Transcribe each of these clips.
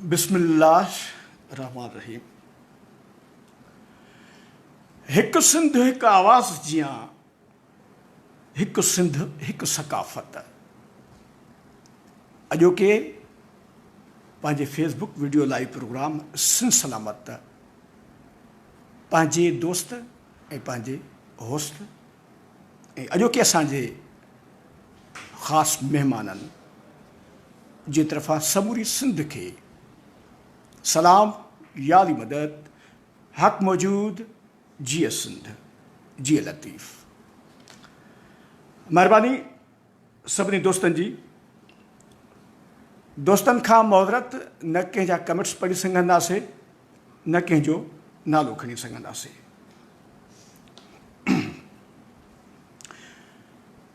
बिस्मिल्लाह रहमान रहीम। हिकु सिंध हिकु आवाज़ जियां, हिकु सिंध हिकु सकाफ़त। अॼोके पंहिंजे Facebook video live programme Sindh सलामत पंहिंजे दोस्त ऐं पंहिंजे होस्ट ऐं अॼोके असांजे ख़ासि महिमाननि जे तरफ़ां समूरी सिंध खे सलाम, यादी मदद, हक़ मौजूद, जिए सिंध, जिए लतीफ़। महिरबानी सभिनी दोस्तनि जी। दोस्तनि खां मुहरत न कंहिंजा कमेंट्स पढ़ी सघंदासीं, न कंहिंजो नालो खणी सघंदासीं।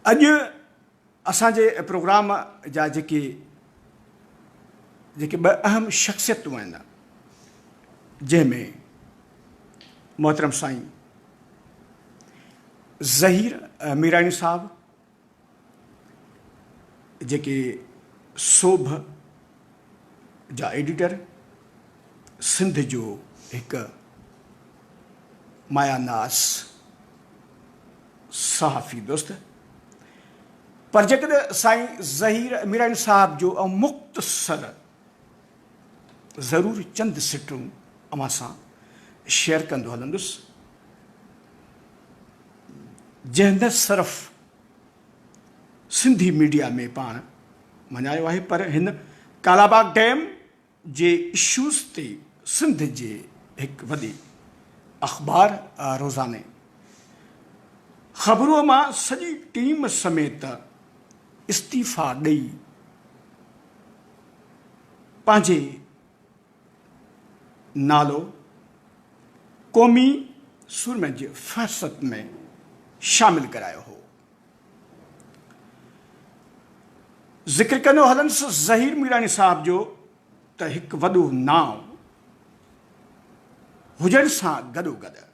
अॼु असांजे प्रोग्राम जा जेके ॿ अहम शख़्सियतूं आहिनि, जंहिंमें मोहतरम साईं ज़हीर मीरानी साहब, जेके सोभ जा एडिटर, सिंध जो हिकु मायानास सहाफ़ी दोस्त, पर जेकॾहिं साईं ज़हीर मीरानी साहब जो मुख़्तसर ज़रूरु चंद सिटूं अवां सां शेयर कंदो हलंदुसि, जंहिं न सिर्फ़ सिंधी मीडिया में पाण मञायो आहे, पर हिन कालाबाग डैम जे इशूज़ ते सिंध जे हिकु वॾी अख़बार रोज़ाने ख़बरूअ मां सॼी टीम समेत इस्तीफ़ा ॾेई पंहिंजे नालो क़ौमी सुरमे जी फ़हरिस्त में शामिल करायो हो। ज़िक्र कंदो हलंदुसि ज़हीर मीरानी साहब जो त हिकु वॾो नाव हुजण सां गॾोगॾु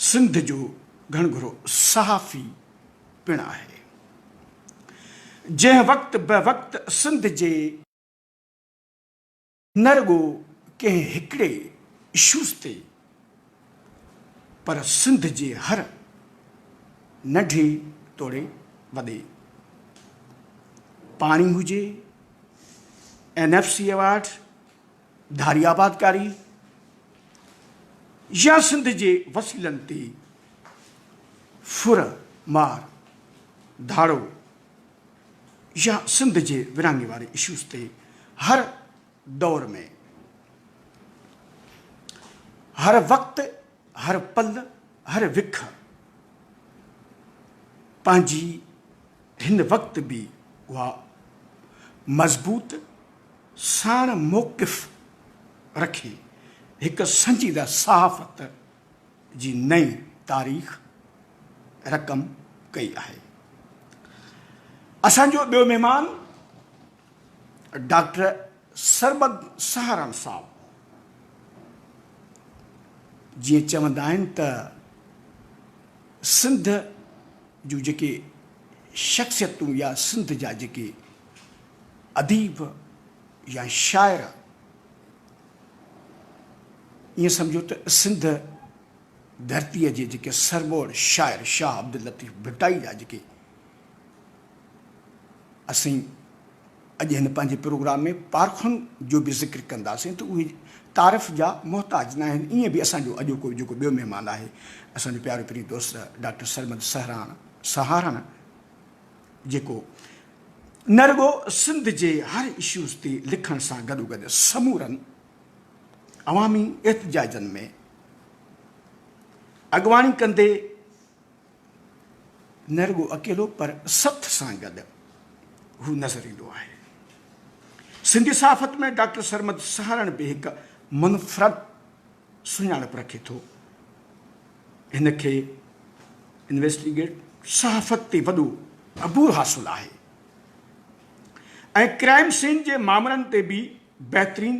सिंध जो घणघरो सहाफ़ी पिणु आहे, जंहिं वक़्तु ब वक़्तु सिंध जे न रुॻो कंहिं हिकिड़े इशूज़ ते, पर सिंध जे हर नंढे तोड़े वॾे, पाणी हुजे, NFC अवार्ड, धारी आबादकारी या सिंध जे वसीलनि ते फुर मार धाड़ो या सिंध जे विरहाङे वारे इशूज़ ते हर दौर में, हर वक़्तु, हर पल, हर विख पंहिंजी हिन वक़्तु बि उहा मज़बूत साण मौक़िफ़ रखी हिकु संजीदा सहाफ़त जी नई तारीख़ रक़म कई आहे। असांजो ॿियो महिमान डॉक्टर सरमद सहारण साहब, जीअं चवंदा आहिनि त सिंध जूं जेके शख़्सियतूं या सिंध जा जेके अदीब या शाइर, ईअं सम्झो त सिंध धरतीअ जे जेके सरबोड़ शाइर शाह अब्दुल लतीफ़ भिटाई जा जेके असीं अॼु हिन पंहिंजे प्रोग्राम में पारखुनि जो बि ज़िक्र कंदासीं त उहे तारीफ़ जा मोहताज न आहिनि। ईअं बि असांजो अॼोको जेको ॿियो महिमान आहे, असांजो प्यारो प्रिय दोस्त डॉक्टर सरमद सहारण, जेको न रुॻो सिंध जे हर इशूज़ ते लिखण सां गॾोगॾु समूरनि अवामी एहतजाजनि में अॻुवाणी कंदे न रुॻो अकेलो पर सथ सां गॾु हू नज़र ईंदो आहे। सिंधी सहाफ़त में डॉक्टर सरमद सहारण बि हिकु मुनफ़रद सुञाणप रखे थो। हिन खे इन्वेस्टिगेट सहाफ़त ते वॾो अबूर हासिलु आहे ऐं क्राइम सीन जे मामलनि ते बि बहितरीन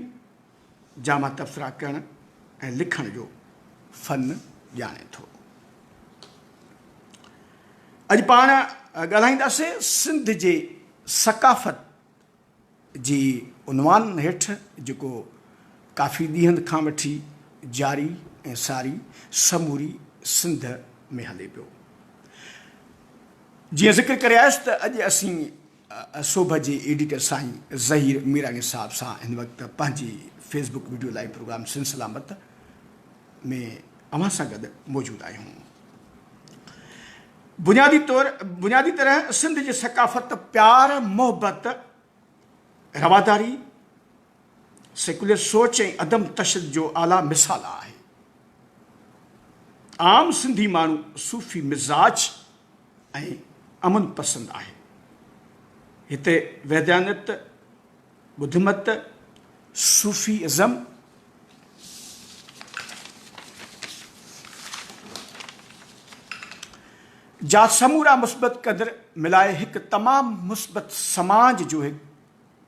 जामा तबसरा करण ऐं लिखण जो फ़न ॼाणे थो। अॼु पाण ॻाल्हाईंदासीं सिंध जे सकाफ़त जी उनवान हेठि जेको काफ़ी ॾींहंनि खां वठी जारी ऐं सारी समूरी सिंध में हले पियो। जीअं ज़िक्र करे आयुसि त अॼु असीं सोभ जे एडिटर साईं ज़हीर मीरानी साहब सां हिन वक़्तु पंहिंजी फेसबुक वीडियो लाइव प्रोग्राम सिलसिलामत में अव्हां सां गॾु मौजूदु आहियूं। बुनियादी तरह सिंध जी सकाफ़त प्यार मोहबत रवादारी सेकुलर सोच ऐं अदम तशद्दुद जो आला मिसाल आहे। आम सिंधी माण्हू सूफ़ी मिज़ाज ऐं अमन पसंद आहे। हिते वैद्यानत बुद्धमत सूफ़ीइज़म जा समूरा मुस्बत क़दर मिलाए हिकु तमामु मुस्बत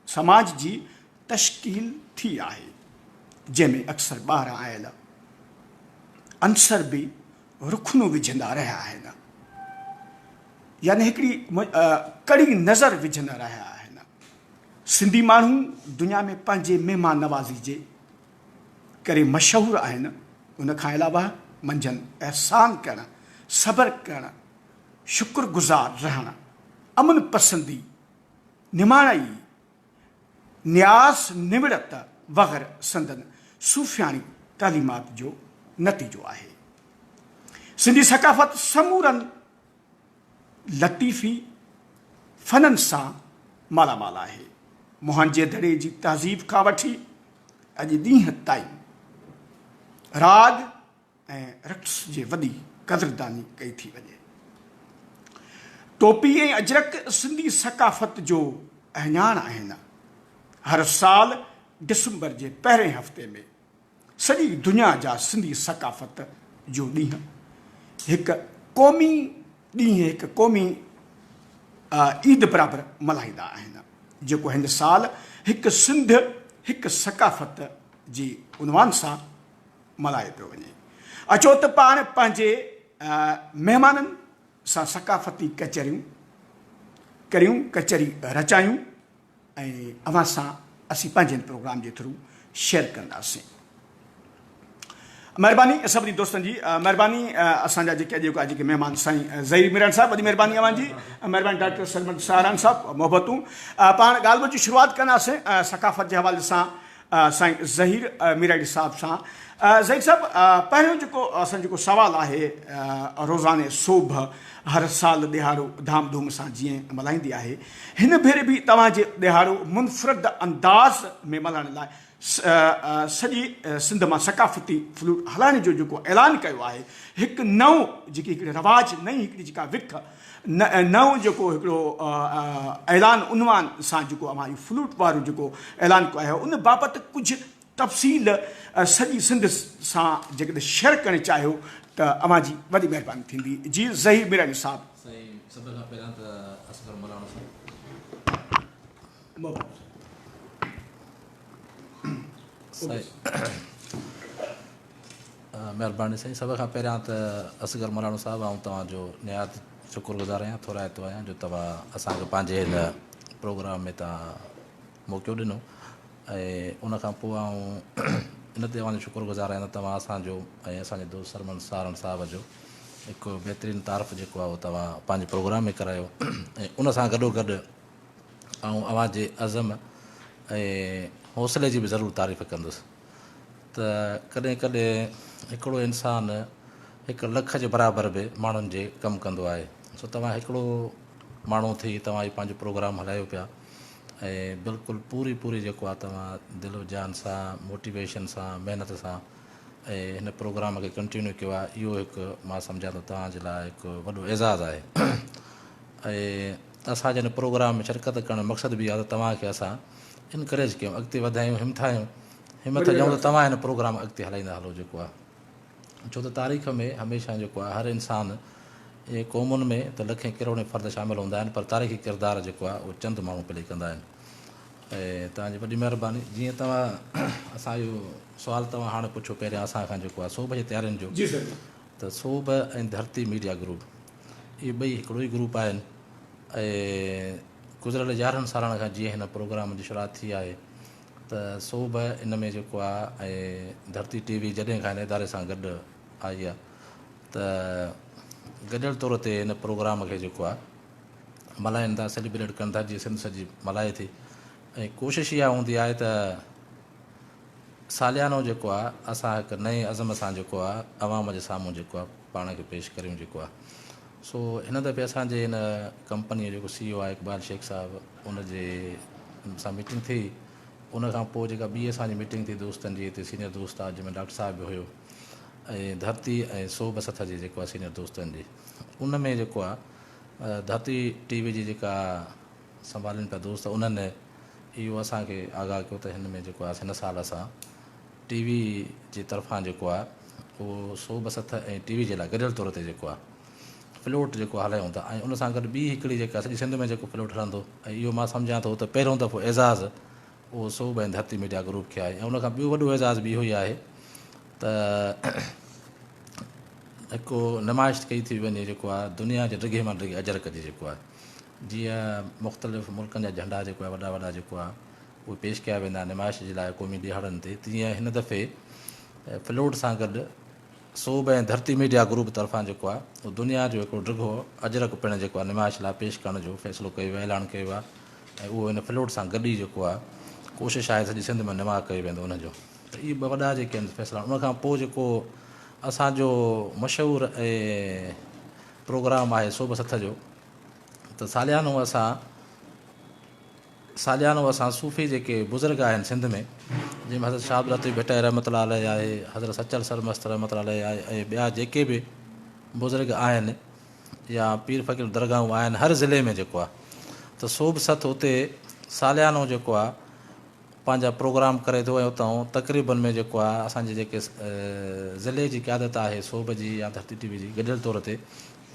समाज जी तश्कील थी आहे, जंहिंमें अक्सर ॿाहिरां आयल अंसर बि रुखनू विझंदा रहिया आहिनि, यानी हिकिड़ी कड़ी नज़र विझंदा रहिया आहिनि। सिंधी माण्हू दुनिया में पंहिंजे महिमान नवाज़ी जे करे मशहूरु आहिनि। उन खां अलावा मंझंदि अहसान करणु, सब्र करणु, शुक्रगुज़ार रहणु, अमन पसंदी, निमाणाई, न्यास निवड़त वग़ैरह संदन सूफ़ियाणी तालीमात जो नतीजो आहे। सिंधी सकाफ़त समूरनि लतीफ़ी फ़ननि सां मालामाल आहे। मुहांजे दड़े जी तहज़ीब खां वठी अॼु ॾींहं ताईं राग ऐं रक़्स जे वॾी क़दरदानी कई थी वञे। टोपी ऐं अजरक सिंधी सकाफ़त जो अहञाण आहिनि। हर साल डिसंबर जे पहिरें हफ़्ते में सॼी दुनिया जा सिंधी सकाफ़त जो ॾींहुं हिकु क़ौमी ईद बराबरि मल्हाईंदा आहिनि, जेको हिन साल हिकु सिंध हिकु सकाफ़त जी उनवान सां मल्हायो पियो वञे। अचो त पाण पंहिंजे महिमाननि सां सकाफ़ती कचहरी रचायूं ऐं अव्हां सां असीं पंहिंजे प्रोग्राम जे थ्रू शेयर कंदासीं। महिरबानी सभिनी दोस्तनि जी, महिरबानी असांजा जेके महिमान साईं ज़हीर मीरानी साहब, वॾी महिरबानी अव्हांजी, महिरबानी डॉक्टर सरमद साहरान साहब, मोहबतूं। पाण ॻाल्हि ॿोल जी शुरूआति कंदासीं सकाफ़त जे हवाले सां साईं ज़हीर मीरानी साहब सां। ज़हीर साहब, पहिरियों जेको सवालु आहे, रोज़ाने सोभ हर साल ॾिहाड़ो धाम धूम सां जीअं मल्हाईंदी आहे, हिन भेरे बि तव्हांजे ॾिहाड़ो मुनफ़रद अंदाज़ में मल्हाइण लाइ सॼी सिंध मां सकाफ़ती फ्लूट हलाइण जो जेको ऐलान कयो आहे, हिकु नओं जेकी हिकिड़ी रवाज नई हिकिड़ी जेका विख नओं जेको हिकिड़ो ऐलान उनवान सां जेको अव्हां इहो फ्लूट वारो जेको ऐलान कयो आहे, उन बाबति कुझु तफ़सील सॼी सिंध सां जेकॾहिं शेयर करणु चाहियो त अव्हां जी वॾी महिरबानी थींदी। जी ज़हीर मीरानी साहब। सभिनि खां पहिरियों त असगर मौलाना साहब महिरबानी साईं। सभ खां पहिरियां त असगर मौलाना साहब ऐं तव्हांजो निहायत शुक्रगुज़ार आहियां, थोराइतो आहियां जो तव्हां असांखे पंहिंजे हिन प्रोग्राम में तव्हां मौक़ो ॾिनो। ऐं उनखां पोइ इन ते तव्हांजो शुक्रगुज़ार आहियां त तव्हां असांजो ऐं असांजे दोस्त सरमन साहरण साहब जो हिकु बहितरीनु तारीफ़ जेको आहे उहो तव्हां पंहिंजे प्रोग्राम में करायो। ऐं उन सां गॾोगॾु ऐं अव्हांजे अज़म ऐं हौसले जी बि ज़रूरु तारीफ़ कंदुसि त कॾहिं कॾहिं हिकिड़ो इंसानु 1 लख जे बराबरि बि माण्हुनि जे कमु कंदो आहे। सो तव्हां हिकिड़ो माण्हू थी तव्हां इहो पंहिंजो प्रोग्राम हलायो पिया ऐं बिल्कुलु पूरी जेको आहे तव्हां दिलि जान सां मोटिवेशन सां महिनत सां ऐं हिन प्रोग्राम खे कंटिन्यू कयो आहे। इहो हिकु मां सम्झां थो तव्हांजे लाइ हिकु वॾो एज़ाज़ु आहे। ऐं असांजे हिन प्रोग्राम में शिरकत करण जो मक़सदु बि आहे त तव्हांखे असां इनकरेज कयूं, अॻिते वधायूं, हिमत ॾियूं त तव्हां हिन प्रोग्राम अॻिते हलाईंदा हलो जेको आहे। छो त तारीख़ में हमेशह जेको आहे हर इंसानु इहे क़ौमुनि में त लखें करोड़े फ़र्द शामिल हूंदा आहिनि, पर तारीख़ी किरदारु जेको आहे उहो चंद माण्हू प्ले कंदा आहिनि। ऐं तव्हांजी वॾी महिरबानी। जीअं तव्हां असां इहो सुवालु तव्हां हाणे पुछो पहिरियां असांखां जेको आहे सोभ जी तयारियुनि जो, त सोभ ऐं धरती मीडिया ग्रुप इहे ॿई हिकिड़ो ई ग्रुप आहिनि। ऐं गुज़िरियल 11 सालनि खां जीअं हिन प्रोग्राम जी शुरूआति थी आहे त सोभ इन में जेको आहे ऐं धरती टीवी जॾहिं खां हिन इदारे सां गॾु आई आहे त गॾियल तौर ते हिन प्रोग्राम खे जेको आहे मल्हाइनि था, सेलिब्रेट कनि था, जीअं सिंध सॼी मल्हाए थी। ऐं कोशिशि इहा हूंदी आहे त सालियानो जेको आहे असां हिकु नए अज़म सां जेको आहे अवाम जे साम्हूं जेको आहे पाण खे पेश करियूं जेको आहे। सो हिन दफ़े असांजे हिन कंपनीअ जो जेको CEO आहे इक़बाल शेख साहिबु, उनजे सां मीटिंग थी। उन खां पोइ जेका ॿी असांजी मीटिंग थी दोस्तनि जी, हिते सीनियर दोस्त आहे जंहिंमें डॉक्टर साहिबु बि हुयो ऐं धरती ऐं सोभ सथ जी जेको आहे सीनियर दोस्तनि जी, उन में जेको आहे धरती टीवी जी जेका संभालनि पिया दोस्त, उन्हनि इहो असांखे आगाह कयो त हिन में जेको आहे हिन साल असां टीवी जे तरफ़ां जेको आहे उहो सोभ सथ ऐं टीवी जे लाइ गॾियल तौर ते जेको आहे फ्लोट जेको हलायूं था। ऐं उन सां गॾु ॿी हिकिड़ी जेका सॼी सिंध में जेको फ्लोट हलंदो, ऐं इहो मां सम्झां थो त पहिरियों दफ़ो एज़ाज़ उहो सोभ ऐं धरती मीडिया ग्रुप खे आहे। ऐं उनखां ॿियो वॾो एज़ाज़ बि इहो ई आहे त हिकु नुमाइश कई थी वञे जेको आहे दुनिया जे डिघे मां डिघे अजरक जी जेको आहे, जीअं मुख़्तलिफ़ मुल्कनि जा झंडा जेको आहे वॾा वॾा जेको आहे उहे पेश कया वेंदा नुमाइश जे लाइ क़ौमी ॾिहाड़नि ते, तीअं हिन दफ़े फ्लोट सां गॾु सोभ ऐं धरती मीडिया ग्रुप तरफ़ां जेको आहे उहो दुनिया जो हिकिड़ो डिघो अजरक पिणु जेको आहे नुमाइश लाइ पेश करण जो फ़ैसिलो कयो वियो, ऐलान कयो आहे। ऐं उहो हिन फ्लोट सां गॾु ई जेको आहे कोशिशि आहे सॼी सिंध में नुमा कयो वेंदो उनजो। त इहे ॿ वॾा जेके आहिनि फ़ैसिला। उनखां पोइ जेको असांजो मशहूरु ऐं प्रोग्राम आहे सोभ सथ जो, त सालियानो असां सूफ़ी जेके बुज़ुर्ग आहिनि सिंध में, जंहिंमें हज़रत शाह अब्दुल लतीफ़ भट्टाई रहमतुल्लाह अलैह आहे, हज़रत सचल सरमस्त रहमतुल्लाह अलैह आहे, ऐं ॿिया जेके बि बुज़ुर्ग आहिनि या पीर फ़कीर दरगाहूं आहिनि हर ज़िले में जेको आहे, त सोभ सथ उते सालियानो जेको आहे पंहिंजा प्रोग्राम करे थो। ऐं उतां तक़रीबन में जेको आहे असांजे जेके ज़िले जी क़यादत आहे सोभ जी या धरती टीवी जी गॾियल तौर ते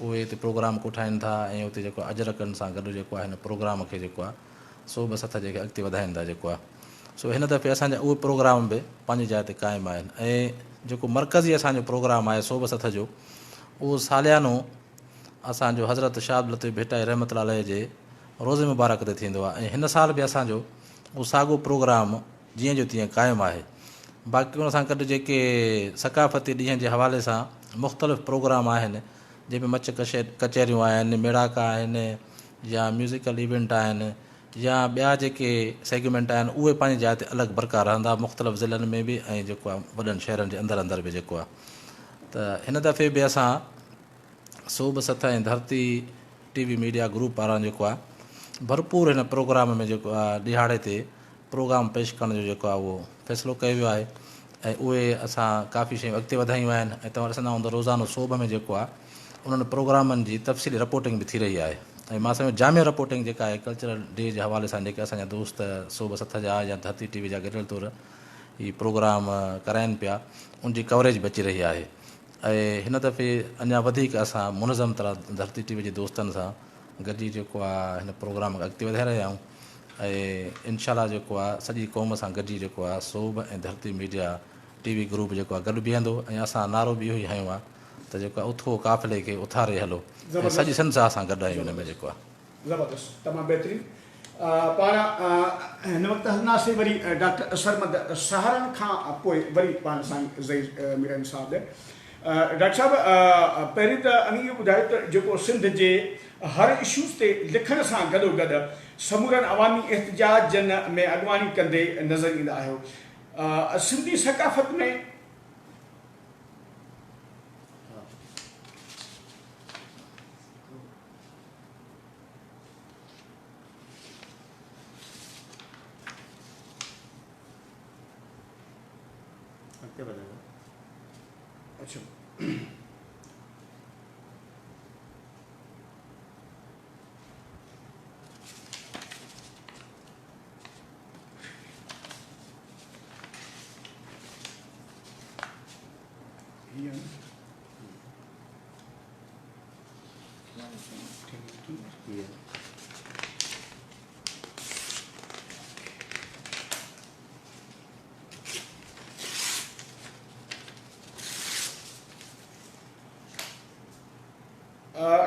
उहे हिते प्रोग्राम कोठाइनि था ऐं उते जेको अजरकनि सां गॾु जेको आहे हिन प्रोग्राम खे जेको आहे सोभ सथ जेके अॻिते वधाइनि था जेको आहे। सो हिन दफ़े असांजा उहे प्रोग्राम बि पंहिंजी जाइ ते क़ाइमु आहिनि। ऐं जेको मर्कज़ी असांजो प्रोग्राम आहे सोभ सथ जो, उहो सालियानो असांजो हज़रत शाह अब्दुल लतीफ़ भट्टाई रहमतुल्लाह अलैह जे रोज़े मुबारक ते थींदो आहे। ऐं हिन साल बि असांजो उहो साॻियो प्रोग्राम जीअं जो तीअं क़ाइमु आहे। बाक़ी उन सां गॾु जेके सकाफ़ती ॾींहं जे हवाले सां मुख़्तलिफ़ प्रोग्राम आहिनि, जंहिंमें मच कचहरियूं आहिनि, मेड़ाका आहिनि, या म्यूज़िकल इवेंट आहिनि, या ॿिया जेके सेगमेंट आहिनि, उहे पंहिंजी जाइ ते अलॻि बरक़रार रहंदा मुख़्तलिफ़ ज़िलनि में बि ऐं जेको आहे वॾनि शहरनि जे अंदरि बि जेको आहे। त हिन दफ़े बि असां सोभ सथ ऐं धरती टीवी मीडिया ग्रुप पारां जेको आहे भरपूर हिन प्रोग्राम में जेको आहे ॾिहाड़े ते प्रोग्राम पेश करण जो जेको आहे उहो फ़ैसिलो कयो वियो आहे। ऐं उहे असां काफ़ी शयूं अॻिते वधायूं आहिनि। ऐं तव्हां ॾिसंदा हूंदो रोज़ानो सोभ में जेको आहे उन्हनि प्रोग्रामनि जी तफ़सीली रिपोर्टिंग बि थी रही आहे। ऐं मां सम्झो जामिया रिपोर्टिंग जेका आहे कल्चरल डे जे हवाले सां जेके असांजा दोस्त सोभ सथ जा या धरती टीवी जा गॾियल तौर ही प्रोग्राम कराइनि पिया, उनजी कवरेज बि अची रही आहे। ऐं हिन दफ़े अञा वधीक असां मुनज़म तरह धरती टीवी जे दोस्तनि सां गॾिजी जेको आहे हिन प्रोग्राम खे अॻिते वधाए रहिया आहियूं। ऐं इनशाला जेको आहे सॼी क़ौम सां गॾिजी जेको आहे सोभ ऐं धरती मीडिया टीवी ग्रुप जेको आहे गॾु बीहंदो। ऐं असां नारो बि इहो ई हयूं आहे त जेको आहे उथो काफ़िले खे उथारे हलो, ऐं सॼी सिंध सां असां गॾु आहियूं हिन में जेको आहे। ज़बरदस्त, तमामु बहितरीन। पाण हिन वक़्तु हलंदासीं वरी डॉक्टर सरमद सहारन खां पोइ वरी पाण साईं ज़हीर मीरन साहिबु। डॉक्टर साहिबु पहिरीं त अनी इहो ॿुधायो त जेको सिंध जे हर इशूज़ ते लिखण सां गॾोगॾु समूरनि अवामी एहतजाजनि में अॻुवानी कंदे नज़र ईंदा आहियो, सिंधी सकाफ़त में अच्छा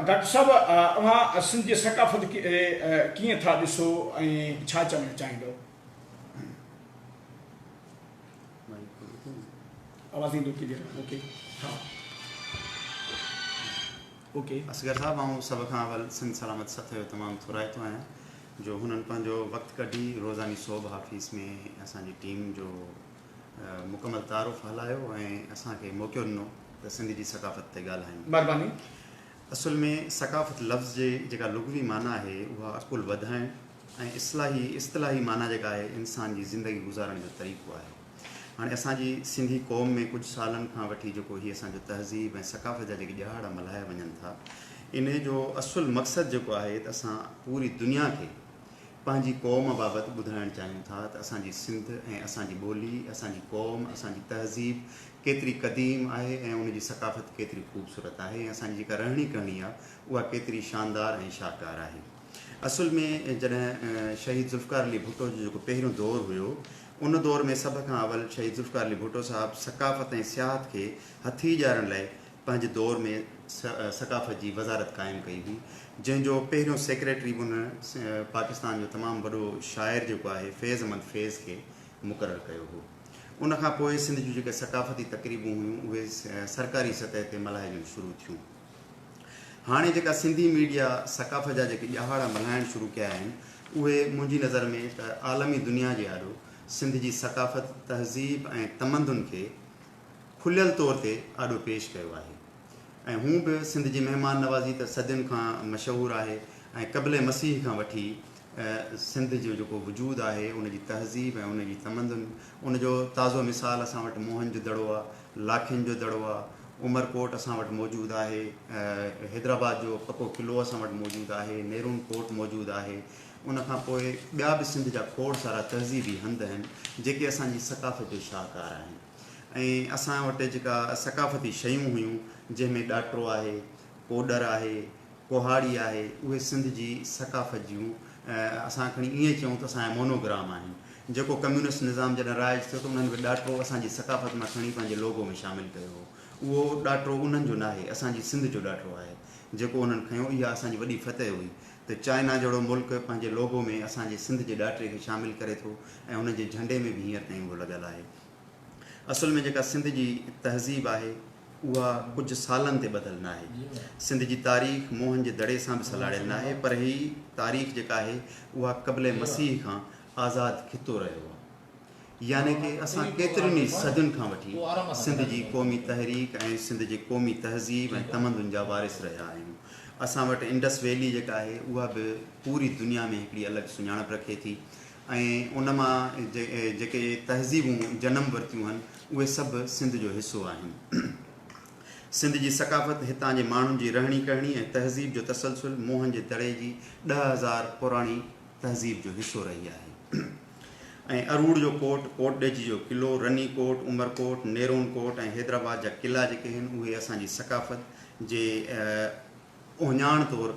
डॉक्टर साहब, अवां सिंध जी सकाफ़त कीअं था ॾिसो ऐं छा चवणु चाहींदो? आवाज़ ईंदो क्लियर ओके हा ओके असगर साहब आऊं सब खां अवल सिंध सलामत सथ जो तमामु थोराइतो आहियां जो हुननि पंहिंजो वक़्तु कढी रोज़ानी सोब हाफ़िज़ में असांजी टीम जो मुकमल तारुफ़ हलायो ऐं असांखे मौक़ो ॾिनो त सिंध जी सकाफ़त ते ॻाल्हायूं महिरबानी असुल में सकाफ़त लफ़्ज़ जे जेका लुग़वी माना आहे उहा अकुल वधाइणु ऐं इस्तिलाही माना जेका आहे इंसान जी ज़िंदगी गुज़ारण जो तरीक़ो आहे हाणे असांजी सिंधी क़ौम में कुझु सालनि खां वठी जेको हीअ असांजो तहज़ीब ऐं सकाफ़त जा जेके ॼाड़ मल्हाया वञनि था इन जो असुलु मक़सदु जेको आहे त असां पूरी दुनिया खे पंहिंजी क़ौम बाबति ॿुधाइणु चाहियूं था त असांजी सिंध ऐं असांजी ॿोली असांजी क़ौम असांजी तहज़ीब केतिरी क़दीम आहे ऐं उनजी सकाफ़त केतिरी ख़ूबसूरत आहे ऐं असांजी जेका रहणी करणी आहे उहा केतिरी शानदार ऐं शाहकार आहे असुल में जॾहिं शहीद ज़ुल्फ़िकार अली भुट्टो जो जेको पहिरियों दौरु हुयो उन दौर में सभ खां अवल शहीद ज़ुल्फ़िकार अली भुट्टो साहिबु सकाफ़त ऐं सियाहत खे हथी ॾियारण लाइ पंहिंजे दौर में सकाफ़त जी वज़ारत क़ाइमु कई हुई जंहिंजो पहिरियों सेक्रेटरी उन पाकिस्तान जो तमामु वॾो शाइर जेको आहे फैज़ अहमद फैज़ खे मुक़ररु कयो हो उनखां पोइ सिंध जूं जेके सकाफ़ती तक़रीबूं हुयूं उहे सरकारी सतह ते मल्हाइजूं शुरू थियूं हाणे जेका सिंधी मीडिया सकाफ़त जा जेके ॼाड़ मल्हाइणु शुरू कया आहिनि उहे मुंहिंजी नज़र में त आलमी दुनिया जे आॾो सिंध जी सकाफ़त तहज़ीब ऐं तमंदुन खे खुलियल तौर ते आॾो पेश कयो आहे ऐं हू बि सिंध जी महिमान नवाज़ी त सदियुनि खां मशहूरु आहे ऐं क़बिल मसीह खां वठी सिंध जो जेको वजूदु आहे उनजी तहज़ीब ऐं उनजी तमंदुन उनजो ताज़ो मिसाल असां वटि मोहन जो दड़ो आहे लाखियुनि जो दड़ो आहे उमरकोट असां वटि मौजूदु आहे हैदराबाद जो पको क़िलो असां वटि मौजूदु आहे नेरून कोट मौजूदु आहे उनखां पोइ ॿिया बि सिंध जा खोड़ सारा तहज़ीबी हंध आहिनि जेके असांजी सकाफ़त जो शाहकार आहिनि ऐं असां वटि जेका सकाफ़ती शयूं हुयूं जंहिंमें ॾाटो आहे कोडर आहे कोहाड़ी आहे उहे सिंध जी सकाफ़त जूं असां खणी ईअं चयूं त असांजा मोनोग्राम आहिनि जेको कम्यूनिस्ट निज़ाम जॾहिं राज थियो त उन्हनि बि ॾाटो असांजी सकाफ़त मां खणी पंहिंजे लोगो में शामिलु कयो हो उहो ॾाटो उन्हनि जो न आहे असांजी सिंध जो ॾाटो आहे जेको उन्हनि खयो इहा असांजी वॾी फतह हुई त चाइना जहिड़ो मुल्क पंहिंजे लोगो में असांजे सिंध जे ॾाटे खे शामिलु करे थो ऐं उनजे झंडे में बि हींअर ताईं उहो लॻल आहे असुल में जेका सिंध जी तहज़ीब आहे उहा कुझु सालनि ते ॿधल न आहे सिंध जी तारीख़ मोहन जे दड़े सां बि सलाड़ियल न आहे पर हीअ तारीख़ जेका आहे उहा क़बिल मसीह खां आज़ादु खितो रहियो आहे यानी कि असां केतिरनि ई सदियुनि खां वठी सिंध जी क़ौमी तहरीक ऐं सिंध जी क़ौमी तहज़ीब ऐं तमंदुनि जा वारिस रहिया आहियूं असां वटि इंडस वैली जेका आहे उहा बि पूरी दुनिया में हिकिड़ी अलॻि सुञाणप रखे थी ऐं उन मां जेके तहज़ीबूं जनम वरितियूं आहिनि उहे सभु सिंध जो हिसो आहिनि सिंध जी सकाफ़त हितां जे माण्हुनि जी रहणी करणी ऐं तहज़ीब जो तसलसुल मोहन जे दड़े जी 10,000 पुराणी तहज़ीब जो हिसो रही आहे ऐं अरूड़ जो कोट कोट ॾेजी जो क़िलो रनी कोट उमरकोट नेरून कोट ऐं हैदराबाद जा क़िला जेके आहिनि उहे असांजी सकाफ़त जे ओञाण तौरु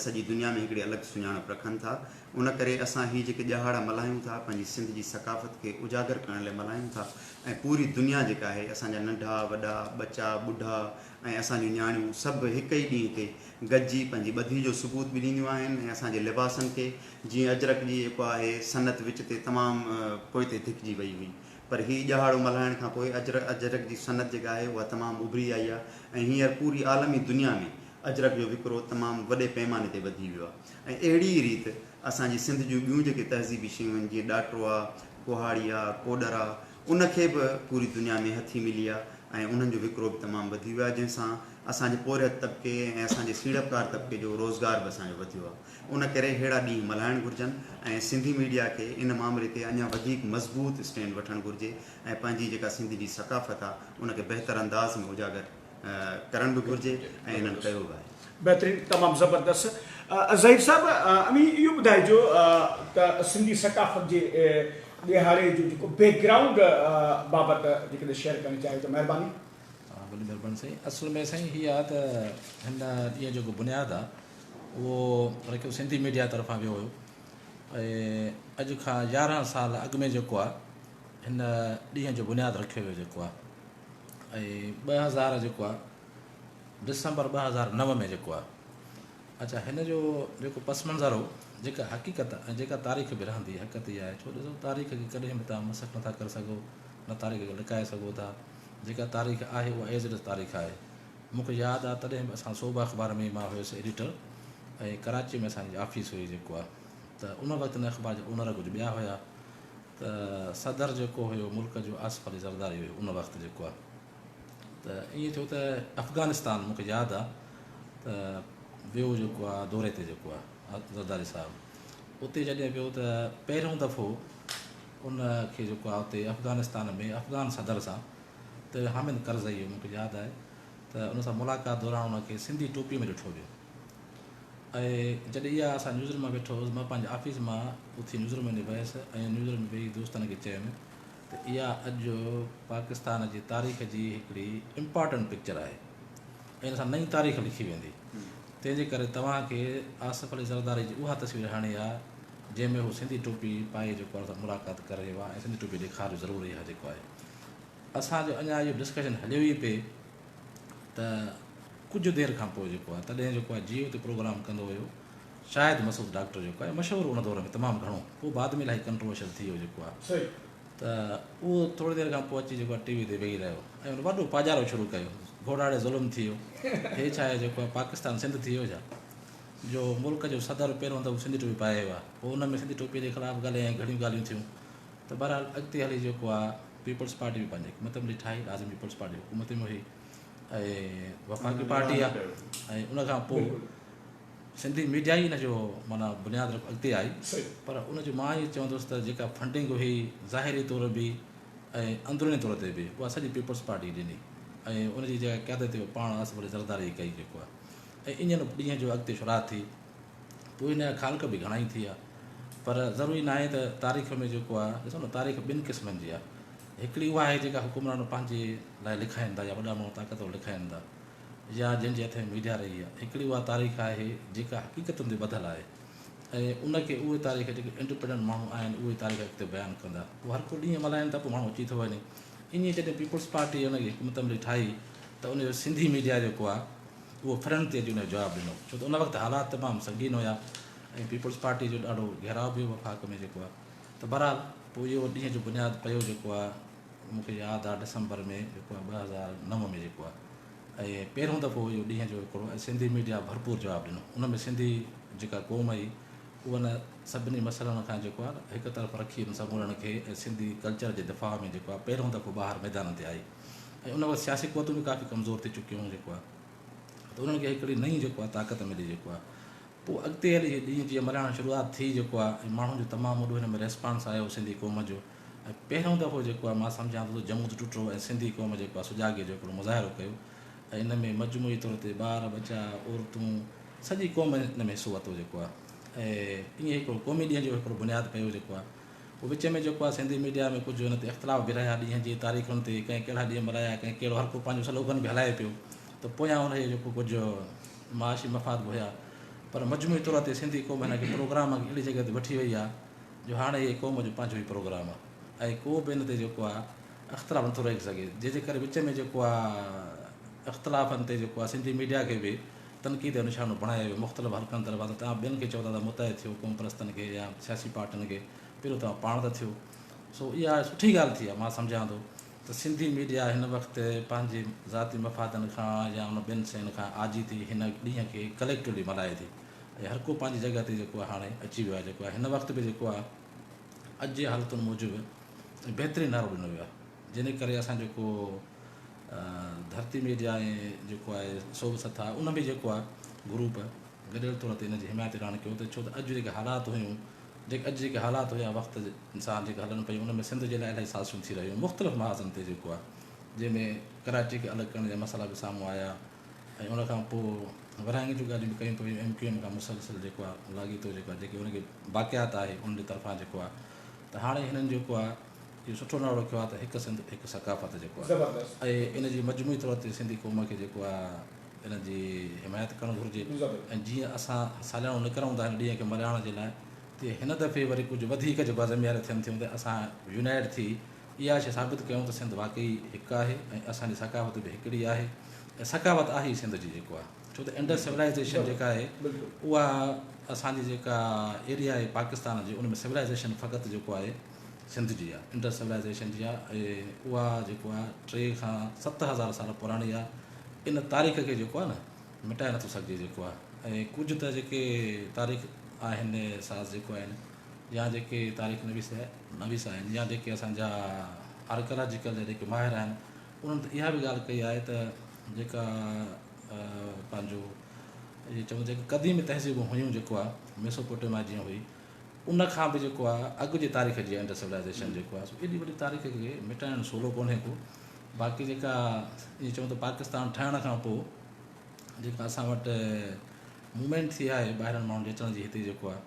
सॼी दुनिया में हिकिड़ी अलॻि सुञाणप रखनि था उन करे असां हीअ जेके ॼाड़ मल्हायूं था पंहिंजी सिंध जी सकाफ़त खे उजागर करण लाइ मल्हायूं था ऐं पूरी दुनिया जेका आहे असांजा नंढा वॾा बचा ॿुढा ऐं असांजूं नियाणियूं सभु हिकु ई ॾींहं ते गॾिजी पंहिंजी ॿधी जो सबूत बि ॾींदियूं आहिनि ऐं असांजे लिबासनि खे जीअं अजरक जी जेको आहे सनत विच ते तमामु पोइ ते धिकिजी वई हुई पर हीअ ॼाड़ मल्हाइण खां पोइ अजरक जी सनत जेका आहे उहा तमामु उभरी आई आहे ऐं हींअर पूरी आलमी दुनिया में अजरक जो विकिरो तमामु वॾे पैमाने ते वधी वियो आहे ऐं अहिड़ी रीति असांजी सिंध जूं ॿियूं जेके तहज़ीबी शयूं आहिनि जीअं ॾाटो आहे कुहाड़ी आहे कोडर आहे उनखे बि पूरी दुनिया में हथी मिली आहे ऐं उन्हनि जो विकिरो बि तमामु वधी वियो आहे जंहिंसां असांजे पोरियत तबिके ऐं असांजे सीड़पकार तबिके जो रोज़गार बि असांजो वधियो आहे उन करे अहिड़ा ॾींहं मल्हाइणु घुरिजनि ऐं सिंधी मीडिया खे इन मामले ते अञा वधीक मज़बूत स्टैंड वठणु घुरिजे ऐं पंहिंजी जेका सिंधी जी सकाफ़त आहे उनखे बहितर अंदाज़ में उजागर करण बि घुरिजे ऐं इन्हनि कयो बि आहे बेहतरीन तमामु ज़बरदस्त ज़हीर साहब अमी इहो ॿुधाइजो त सिंधी सकाफ़त जे ॾिहाड़े जो जेको बैकग्राउंड बाबति जेकॾहिं शेयर करणु चाहियो त महिरबानी वॾी महिरबानी साईं असुल में साईं हीअ आहे त हिन ॾींहं जेको बुनियादु आहे उहो रखियो सिंधी मीडिया तरफ़ां वियो हुयो ऐं अॼु खां 11 साल अॻु में जेको आहे हिन ॾींहं जो बुनियादु रखियो वियो जेको आहे ऐं 2000 जेको आहे दिसंबर 2009 में जेको आहे अच्छा हिन जो जेको पस मंज़र हो जेका हक़ीक़त ऐं जेका तारीख़ बि रहंदी हक़ीक़त इहा आहे छो ॾिसो तारीख़ खे कॾहिं बि तव्हां मसक नथा करे सघो उन तारीख़ खे लिकाए सघो था। जेका तारीख़ आहे उहा एज़ इट इज़ तारीख़ आहे। मूंखे यादि आहे तॾहिं बि असां सूबा अख़बार में मां हुयुसि एडिटर, ऐं कराची में असांजी ऑफिस हुई जेको आहे, त उन वक़्तु हिन अख़बार जा ओनर कुझु ॿिया हुया, त सदर जेको हुयो मुल्क जो आसिफ अली ज़रदारी हुयो उन वक़्तु जेको आहे। त ईअं थियो त अफ़गानिस्तान मूंखे यादि आहे त वियो जेको आहे दौरे ते जेको आहे ज़रदारी साहिबु, उते जॾहिं वियो त पहिरियों दफ़ो उनखे जेको आहे उते अफ़गानिस्तान में अफ़गान सदर सां, त हामिद करज़ई हुयो मूंखे यादि आहे, त उन सां मुलाक़ात दौरान उनखे सिंधी टोपी में ॾिठो वियो। ऐं जॾहिं इहा असां न्यूज़ में वेठो हुउसि, मां पंहिंजे ऑफिस मां उथी न्यूज़ में वियुसि ऐं न्यूज़ में वेही दोस्तनि खे चयुमि त इहा अॼु पाकिस्तान जी तारीख़ जी हिकिड़ी इम्पॉर्टेंट पिक्चर आहे ऐं इन सां नई तारीख़ लिखी वेंदी। तंहिंजे करे तव्हांखे आसिफ अली ज़रदारी जी उहा तस्वीर हाणे आहे जंहिंमें हू सिंधी टोपी पाए जेको आहे मुलाक़ात करे रहियो आहे ऐं सिंधी टोपी ॾेखारियो ज़रूरी आहे जेको आहे। असांजो अञा इहो डिस्कशन हलियो ई पिए त कुझु देरि खां पोइ जेको आहे तॾहिं जेको आहे जियो ते प्रोग्राम कंदो हुयो शायदि मसूद डॉक्टर जेको आहे मशहूरु उन दौर में तमामु घणो, पोइ बाद में इलाही कंट्रोवर्शियल थी वियो जेको आहे। त उहो थोरी देरि खां पोइ अची जेको आहे टीवी ते वेही रहियो ऐं उन वॾो पाजारो शुरू कयो, घोड़ाड़े ज़ुल्म थी वियो, हे छा आहे जेको आहे पाकिस्तान सिंध थी वियो छा, जो मुल्क जो सदर पहिरियों दफ़ो सिंधी टोपी पाए वियो आहे, पोइ उन में सिंधी टोपीअ जे ख़िलाफ़ु ॻाल्हाए ऐं घणियूं ॻाल्हियूं थियूं। त बहरहाल अॻिते हली जेको आहे पीपल्स पार्टी बि पंहिंजे हुकूमत में ठाही, आज़म पीपल्स पार्टी हुकूमत में हुई ऐं वफ़ाक़ी पार्टी आहे, ऐं उनखां पोइ सिंधी मीडिया ई हिन जो माना बुनियादु अॻिते आई। पर उनजो मां इहो चवंदुसि त जेका फंडिंग हुई ज़ाहिरी तौर बि ऐं अंदरूनी तौर ते बि उहा सॼी पीपल्स पार्टी ॾिनी ऐं उनजी जेका क़यादत पाण आसिफ अली ज़रदारी कई जेको आहे, ऐं इन ॾींहं जो अॻिते शुरूआति थी। पोइ हिन जा ख़ालक बि घणा ई थी विया, पर ज़रूरी न आहे त तारीख़ में जेको आहे ॾिसो न तारीख़ ॿिनि क़िस्मनि जी आहे। हिकिड़ी उहा आहे जेका हुकुमरान पंहिंजे लाइ लिखाइनि था या वॾा माण्हू ताक़तवर लिखाइनि था या जंहिंजे हथ में मीडिया रही आहे, हिकिड़ी उहा तारीख़ आहे जेका हक़ीक़तुनि ते ॿधल आहे ऐं उनखे उहे तारीख़ जेके इंडिपेंडेंट माण्हू आहिनि उहे तारीख़ अॻिते बयानु कंदा। पोइ हर को ॾींहुं मल्हाइनि त पोइ माण्हू अची थो वञे। ईअं जॾहिं पीपल्स पार्टी उनखे हुकूमत में ठाही त उनजो सिंधी मीडिया जेको आहे उहो फ्रंट ते अची उनजो जवाबु ॾिनो, छो त उन वक़्तु हालात तमामु संगीन हुया ऐं पीपल्स पार्टी जो ॾाढो घेराव बि हुयो वफ़ाक़ में जेको आहे। त बहरहाल पोइ इहो ॾींहं जो बुनियादु पियो जेको आहे मूंखे यादि आहे डिसंबर में जेको आहे 2009 में जेको आहे, ऐं पहिरियों दफ़ो इहो ॾींहं जो हिकिड़ो ऐं सिंधी मीडिया भरपूर जवाबु ॾिनो। उन में सिंधी जेका क़ौम हुई उहा न सभिनी मसइलनि खां जेको आहे हिकु तरफ़ रखी उन समूरनि खे ऐं सिंधी कल्चर जे दिफ़ा में जेको आहे पहिरियों दफ़ो ॿाहिरि मैदान ते आई ऐं उन वक़्तु सियासी क़ुवतूं बि काफ़ी कमज़ोर थी चुकियूं जेको आहे, त उन्हनि खे हिकिड़ी नई जेको आहे ताक़त मिली जेको आहे। पोइ अॻिते हली ॾींहं जीअं मल्हाइण शुरूआति थी जेको आहे ऐं माण्हुनि जो तमामु वॾो हिन में रेस्पॉन्स आयो सिंधी क़ौम जो, ऐं पहिरियों दफ़ो जेको आहे मां सम्झां थो जम्मू टुटो ऐं सिंधी क़ौम जेको आहे सुजाॻे जो हिकिड़ो मुज़ाहिरो कयो ऐं इन में मजमूई तौर ते ॿार बचा औरतूं सॼी क़ौम इन में हिसो वरितो जेको आहे। ऐं ईअं हिकिड़ो क़ौमी ॾींहं जो हिकिड़ो बुनियादु पियो जेको आहे। पोइ विच में जेको आहे सिंधी मीडिया में कुझु हुन ते इख़्तिलाफ़ बि रहिया ॾींहं जी तारीख़ुनि ते, कंहिं कहिड़ा ॾींहं मल्हाया, कंहिं कहिड़ो हर को पंहिंजो स्लोगन बि हलाए पियो, त पोयां हुनजो जेको कुझु माशी मफ़ाद बि हुया, पर मजमूई तौर ते सिंधी क़ौम हिन खे प्रोग्राम अहिड़ी जॻह ते वठी वई आहे जो हाणे इहे क़ौम जो पंहिंजो ई प्रोग्राम आहे ऐं को बि हिन ते जेको आहे इख़्तिलाफ़ नथो रही सघे, जंहिंजे करे विच में जेको आहे इख़्तिलाफ़नि ते जेको आहे सिंधी मीडिया खे बि तनक़ीद जो निशानो बणायो वियो मुख़्तलिफ़ हल्कनि तरफ़ां। त तव्हां ॿियनि खे चओ था त मुतहिद थियो क़ौम परस्तनि खे या सियासी पार्टियुनि खे, पहिरियों तव्हां पाण त थियो। सो इहा सुठी ॻाल्हि थी आहे, मां सम्झां थो त सिंधी मीडिया हिन वक़्तु पंहिंजे ज़ाती मफ़ादनि खां या उन ॿियनि शयुनि खां आजी थी हिन ॾींहं खे कलेक्टिवली मल्हाए थी ऐं हर को पंहिंजी जॻह ते जेको आहे हाणे अची वियो आहे जेको आहे। हिन वक़्तु बि जेको आहे अॼु जे हालतुनि मूजिबि बहितरीनु नारो ॾिनो वियो आहे, जंहिं करे असां जेको धरती मीडिया ऐं जेको आहे सोभ सथा उन में जेको आहे ग्रुप गॾियल तौर ते हिनजी हिमायत ऐलान कयो त छो त अॼु जेके हालात हुयूं अॼु जेके हालात हुया वक़्तु इंसान जेके हलनि पियूं उन में सिंध जे लाइ इलाही साज़िशूं थी रहियूं मुख़्तलिफ़ महाज़नि ते जेको आहे, जंहिंमें कराची खे अलॻि करण जा मसइला बि साम्हूं आया ऐं उनखां पोइ विरहाङे जूं ॻाल्हियूं बि कयूं पियूं MQM खां मुसलसिल जेको आहे लाॻीतो जेको आहे जेके उनखे बाक़ियात आहे उनजे तरफ़ां जेको आहे। त हाणे हिननि जेको आहे इहो सुठो नालो रखियो आहे त हिकु सिंध हिकु सकाफ़त जेको आहे ऐं इन जी मजमूई तौर ते सिंधी क़ौम खे जेको आहे इन जी हिमायत करणु घुरिजे। ऐं जीअं असां सालियानो निकिरूं था हिन ॾींहं खे मल्हाइण जे लाइ, तीअं हिन दफ़े वरी कुझु वधीक जेको आहे ज़मीर थियनि थियूं त असां यूनाइट थी इहा शइ साबित कयूं त सिंध वाक़ई हिकु आहे ऐं असांजी सकाफ़त बि हिकिड़ी आहे ऐं सकाफ़त आहे ई सिंध जी जेको आहे, छो त इंडस सिविलाइज़ेशन जेका आहे उहा असांजी जेका एरिया आहे पाकिस्तान जी उन में सिविलाइज़ेशन फ़क़ति जेको आहे सिंध जी आहे, इंडस सिविलाइज़ेशन जी आहे, ऐं उहा जेको आहे 3 खां 7,000 साल पुराणी आहे। इन तारीख़ खे जेको आहे न मिटाए नथो सघिजे जेको आहे। ऐं कुझु त जेके तारीख़ आहिनि साज़ जेको आहिनि, या जेके तारीख़ नवीस आहिनि, या जेके असांजा आर्कियोलॉजिकल जेके माहिर आहिनि, उन्हनि त इहा बि ॻाल्हि कई आहे त जेका पंहिंजो इहे चऊं जेके क़दीम तहज़ीबूं हुयूं जेको आहे मेसोपोटेमिया जीअं हुई, उन खां बि जेको आहे अॻु जे तारीख़ जी इंडस सिविलाइज़ेशन जेको आहे एॾी वॾी तारीख़ खे मिटाइणु सवलो कोन्हे को। बाक़ी जेका इहे चऊं त पाकिस्तान ठहण खां पोइ जेका असां वटि मूवमेंट थी आहे ॿाहिरनि माण्हुनि जे अचण जी हिते जेको आहे,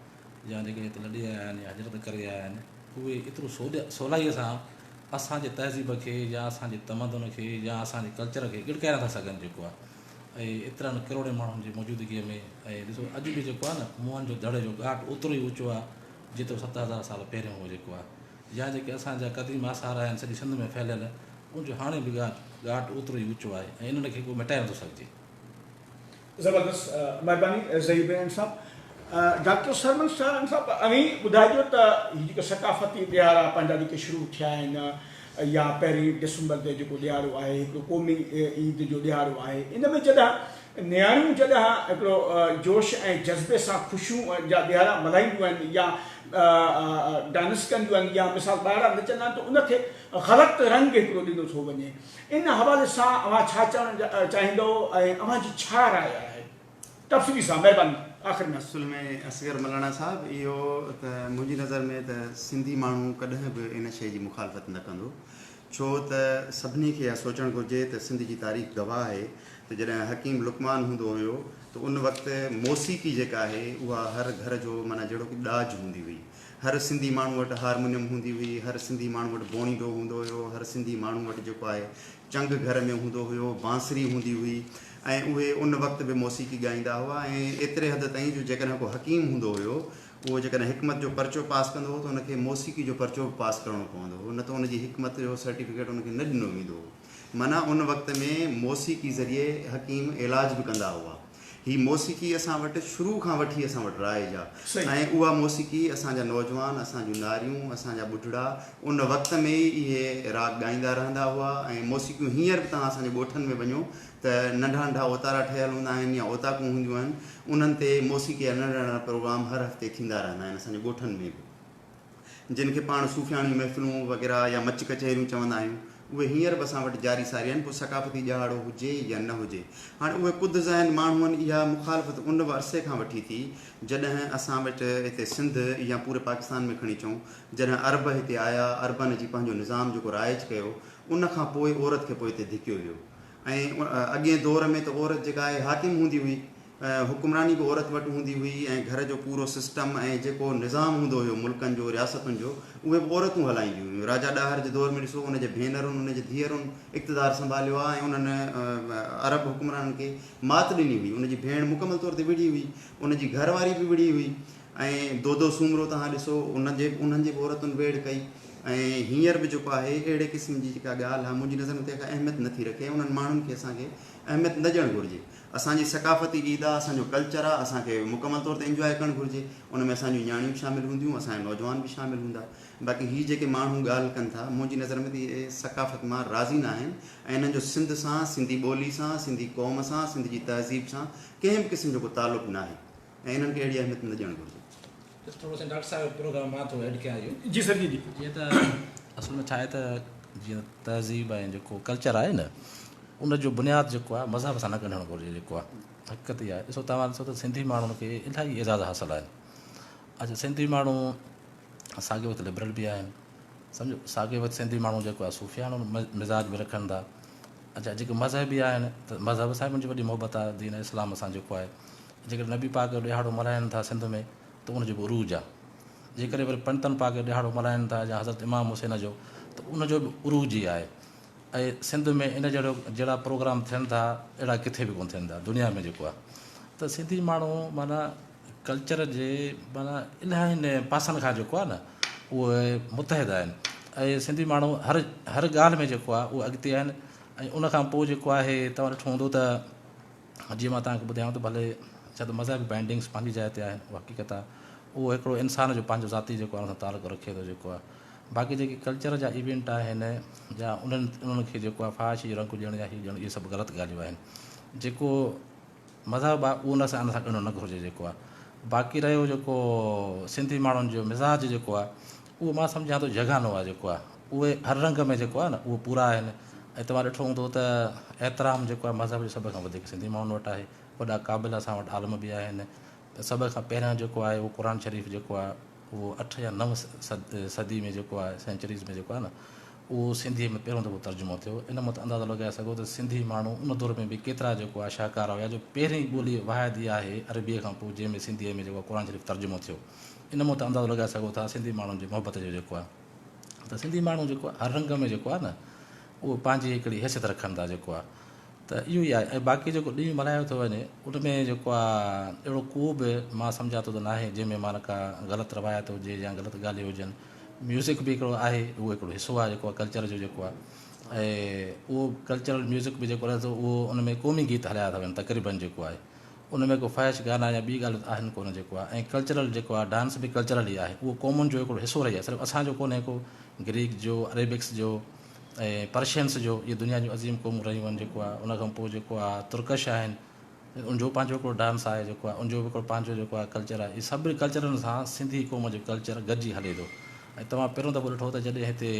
या जेके हिते लॾी आया आहिनि या हजरत करे आया आहिनि, उहे एतिरो सवलाईअ सां असांजे तहज़ीब खे या असांजे तमदन खे या असांजे कल्चर खे गिड़काए नथा सघनि जेको आहे। ऐं एतिरनि किरोड़े माण्हुनि जी मौजूदगीअ में ऐं ॾिसो अॼु बि जेको आहे न मुंहंनि जो दड़े जो घाट ओतिरो ई ऊचो आहे जेतिरो 7,000 साल पहिरियों हो जेको आहे। या जेके असांजा क़दीम आसार आहिनि सॼी सिंध में फैलियल, उनजो हाणे बि घाट ओतिरो ई ऊचो आहे ऐं इन्हनि खे को मिटाए नथो सघिजे। ज़बरदस्त, महिरबानी ज़हीर बेन साहब। डॉक्टर सरमद साहब अवी ॿुधाइजो त हीअ जेका सकाफ़ती ॾियार आहे पंहिंजा जेके शुरू थिया आहिनि, या पहिरीं डिसंबर ते जेको ॾियारो आहे हिकिड़ो क़ौमी ईद जो ॾियारो आहे, इन में जॾहिं नियाणियूं जॾहिं हिकिड़ो जोश ऐं जज़्बे सां ख़ुशियूं जा ॾियारा मल्हाईंदियूं आहिनि या डांस कंदियूं आहिनि या मिसाल ॿाहिरां नचंदा आहिनि, त उनखे ग़लति रंग हिकिड़ो ॾिनो थो वञे। इन हवाले सां अव्हां छा चवणु चाहींदो ऐं अव्हांजी छा राय आहे? तफ़सीली सां महिरबानी। आख़िर में असुल में असगर मलाना साहब, इहो त मुंहिंजी नज़र में त सिंधी माण्हू कॾहिं बि इन शइ जी मुखालफ़त न कंदो, छो त सभिनी खे इहा सोचणु घुरिजे त सिंध जी तारीख़ गवाह आहे त जॾहिं हकीम लुकमान हूंदो हुयो त उन वक़्तु मौसीक़ी जेका आहे उहा हर घर जो माना जहिड़ो की ॾाज हूंदी हुई। हर सिंधी माण्हू वटि हारमोनियम हूंदी हुई, हर सिंधी माण्हू वटि बोणीडो हूंदो हुयो, हर सिंधी माण्हू वटि जेको आहे चंग घर में हूंदो हुयो, बांसुरी हूंदी हुई, ऐं उहे उन वक़्तु बि मौसीक़ी ॻाईंदा हुआ। ऐं एतिरे हद ताईं जो जेकॾहिं को हकीम हूंदो हुयो, उहो जेकॾहिं हिकमत जो पर्चो पास कंदो हो त उनखे मौसीक़ी जो पर्चो बि पास करिणो पवंदो हो, न त उनजी हिकमत जो सर्टिफिकेट उनखे न ॾिनो वेंदो हो। माना उन वक़्त में मौसीक़ी ज़रिए हकीम इलाज बि कंदा हुआ। हीअ मौसीक़ी असां वटि शुरू खां वठी असां वटि राइज आहे, ऐं उहा मौसीक़ी असांजा नौजवान, असांजूं नारियूं, असांजा ॿुढड़ा उन वक़्त में ई इहे राग ॻाईंदा रहंदा हुआ। ऐं मौसीक़ियूं हींअर बि तव्हां असांजे ॻोठनि में वञो त नंढा नंढा ओतारा ठहियल हूंदा आहिनि या ओताकूं हूंदियूं आहिनि, उन्हनि ते मौसीक़ी जा नंढा नंढा प्रोग्राम हर हफ़्ते थींदा रहंदा आहिनि असांजे ॻोठनि में बि, जिन खे पाण सूफ़ियाणी महफ़िलूं वग़ैरह या मच कचहरियूं चवंदा आहियूं, उहे हींअर बि असां वटि जारी सारी आहिनि। पोइ सकाफ़ती ॼाड़ो हुजे या न हुजे, हाणे उहे ख़ुदि ज़हन माण्हुनि इहा मुखालफ़त उन अरसे खां वठी थी जॾहिं असां वटि हिते सिंध या पूरे पाकिस्तान में खणी अचूं, जॾहिं अरब हिते आया, अरबनि जी पंहिंजो निज़ाम जेको राइज कयो, उन खां पोइ औरत खे पोइ हिते धिकियो वियो। ऐं अॻे दौर में त औरत जेका आहे हाकिम हूंदी हुई, हुकुमरानी बि औरत वटि हूंदी हुई, ऐं घर जो पूरो सिस्टम ऐं जेको निज़ाम हूंदो हुयो मुल्कनि जो, रियासतुनि जो, उहे बि औरतूं हलाईंदियूं हुयूं। राजा ॾाहर जे दौर में ॾिसो, उनजे भेनरुनि, उनजे धीअरुनि इक़्तिदार संभालियो आहे, ऐं उन्हनि अरब हुकुमराननि खे मात ॾिनी हुई। उनजी भेण मुकमल तौर ते विड़ी हुई, उनजी घरवारी बि विड़ी हुई, ऐं दो सूमरो तव्हां ॾिसो उन्हनि जे बि औरतुनि वेड़ कई। ऐं हींअर बि जेको आहे अहिड़े क़िस्म जी जेका ॻाल्हि आहे, मुंहिंजी नज़र में त अहमियत नथी रखे। उन्हनि माण्हुनि खे असांखे अहमियत न ॾियणु घुरिजे। असांजी सकाफ़ती ईद आहे, असांजो कल्चर आहे, असांखे मुकमल तौर ते इंजॉय करणु घुरिजे। उन में असांजूं नियाणियूं शामिलु हूंदियूं, असांजा नौजवान बि शामिलु हूंदा। बाक़ी हीअ जेके माण्हू ॻाल्हि कनि था, मुंहिंजी नज़र में त इहे सकाफ़त मां राज़ी न आहिनि, ऐं इन्हनि जो सिंध सां, सिंधी ॿोली सां, सिंधी क़ौम सां, सिंध जी तहज़ीब सां कंहिं बि क़िस्म जो को तालुक़ु न आहे, ऐं इन्हनि खे अहिड़ी अहमियत न ॾियणु घुरिजे। थोरो सो डॉक्टर साहिब प्रोग्राम मां थो एड कयां इहो। जी सर, जी जी। जीअं त असल में छा आहे त जीअं तहज़ीब ऐं जेको कल्चर आहे न, उनजो बुनियादु जेको आहे मज़हब सां न ॻंढणु घुरिजे। जेको आहे हक़ीक़त ई आहे। ॾिसो तव्हां ॾिसो त सिंधी माण्हुनि खे इलाही एज़ाज़ हासिलु आहिनि। अच्छा, सिंधी माण्हू साॻे वक़्तु लिबरल बि आहिनि, सम्झो। साॻे वक़्तु सिंधी माण्हू जेको आहे सूफ़ियानो मिज़ाज बि रखनि था। अच्छा, जेके मज़हबी आहिनि त मज़हब सां मुंहिंजी वॾी मोहबत आहे, दीन इस्लाम सां जेको आहे। जेकॾहिं नबी पाक जो ॾिहाड़ो मल्हाइनि था सिंध में, त उनजो बि उरूज आहे। जेकॾहिं वरी पंडितनि पाक जो ॾिहाड़ो मल्हाइनि था, या हज़रत इमाम हुसैन जो, त उनजो बि उरूज ई आहे। ऐं सिंध में इन जहिड़ा प्रोग्राम थियनि था, अहिड़ा किथे बि कोन थियनि था दुनिया में जेको आहे। त सिंधी माण्हू माना कल्चर जे माना इलाही पासनि खां जेको आहे न, उहे मुतहिद आहिनि। ऐं सिंधी माण्हू हर ॻाल्हि में जेको आहे उहे अॻिते आहिनि। ऐं उनखां पोइ जेको आहे तव्हां ॾिठो हूंदो त जीअं मां तव्हांखे ॿुधायांव त भले छा त मज़हबी बाइंडिंग्स पंहिंजी जाइ ते आहे, उहा हक़ीक़त आहे। उहो हिकिड़ो इंसान जो पंहिंजो ज़ाती जेको आहे हुन सां तालुक़ु रखे थो जेको आहे। बाक़ी जेके कल्चर जा इवेंट आहिनि या उन्हनि खे जेको आहे फहाशी रंग ॾियणु या हीअ ॾियणु इहे सभु ग़लति ॻाल्हियूं आहिनि। जेको मज़हब आहे उहो न सां ॾियणो न घुरिजे जेको आहे। बाक़ी रहियो जेको सिंधी माण्हुनि जो मिज़ाज जेको आहे उहो मां सम्झां थो जॻानो आहे जेको आहे, उहे हर रंग में जेको आहे न उहो पूरा आहिनि। ऐं तव्हां ॾिठो हूंदो त एतिराम जेको आहे मज़हब जो सभ खां वधीक सिंधी माण्हुनि वटि आहे। वॾा क़ाबिल असां वटि आलम बि आहिनि। सभ खां पहिरियां जेको आहे उहो क़ुर शरीफ़ जेको आहे उहो 8 या 9 सदी में जेको आहे सेंचुरीज़ में जेको आहे न उहो सिंधीअ में पहिरियों दफ़ो तर्जुमो थियो। इन मां त अंदाज़ो लॻाए सघो त सिंधी माण्हू उन दौर में बि केतिरा जेको आहे शाहकार हुया। जो पहिरीं ॿोली वाहिद इहा आहे अरबीअ खां पोइ जंहिंमें सिंधीअ में जेको क़ुर शरीफ़ तर्जुमो थियो। इन मां त अंदाज़ो लॻाए सघो था सिंधी माण्हुनि जी मोहबत जो जेको आहे। त सिंधी माण्हू जेको आहे हर रंग में जेको आहे न उहो पंहिंजी हिकिड़ी हैसियत रखनि था जेको आहे। त इहो ई आहे। ऐं बाक़ी जेको ॾींहुं मल्हायो थो वञे उन में जेको आहे अहिड़ो को बि मां सम्झां थो त न आहे जंहिंमें माना का ग़लति रवायत हुजे या ग़लति ॻाल्हियूं हुजनि। म्यूज़िक बि हिकिड़ो आहे, उहो हिकिड़ो हिसो आहे जेको आहे कल्चर जो जेको आहे। ऐं उहो कल्चरल म्यूज़िक बि जेको रहे थो उहो उन में क़ौमी गीत हलाया था वञनि तक़रीबन जेको आहे। उन में को फ़ाहिश गाना या ॿी ॻाल्हियूं आहिनि कोन जेको आहे। ऐं कल्चरल जेको आहे डांस बि कल्चरल ई आहे, उहो क़ौमुनि जो हिकिड़ो हिसो रही आहे। सिर्फ़ु असांजो कोन्हे को ग्रीक जो, अरेबिक्स जो ऐं पर्शियंस जो, इहे दुनिया जूं अज़ीम क़ौमूं रहियूं आहिनि जेको आहे। उन खां पोइ जेको आहे तुर्कश आहिनि, उनजो पंहिंजो हिकिड़ो डांस आहे जेको आहे, उनजो हिकिड़ो पंहिंजो जेको आहे कल्चर आहे। इहे सभिनी कल्चरनि सां सिंधी क़ौम जो कल्चर गॾिजी हले थो। ऐं तव्हां पहिरियों दफ़ो ॾिठो त जॾहिं हिते